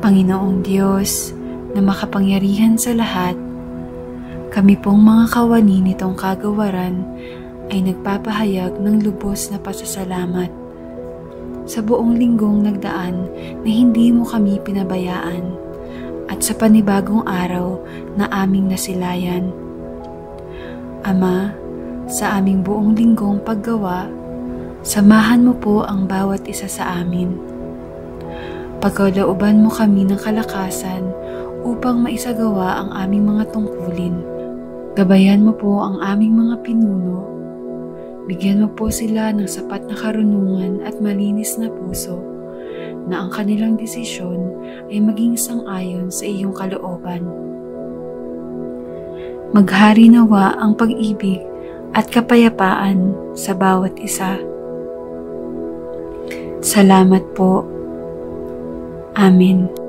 Panginoong Diyos na makapangyarihan sa lahat, kami pong mga kawani nitong kagawaran ay nagpapahayag ng lubos na pasasalamat sa buong linggong nagdaan na hindi mo kami pinabayaan at sa panibagong araw na aming nasilayan. Ama, sa aming buong linggong paggawa, samahan mo po ang bawat isa sa amin. Pagkalooban mo kami ng kalakasan upang maisagawa ang aming mga tungkulin. Gabayan mo po ang aming mga pinuno. Bigyan mo po sila ng sapat na karunungan at malinis na puso na ang kanilang desisyon ay maging sang-ayon sa iyong kalooban. Maghari nawa ang pag-ibig at kapayapaan sa bawat isa. Salamat po. Amen.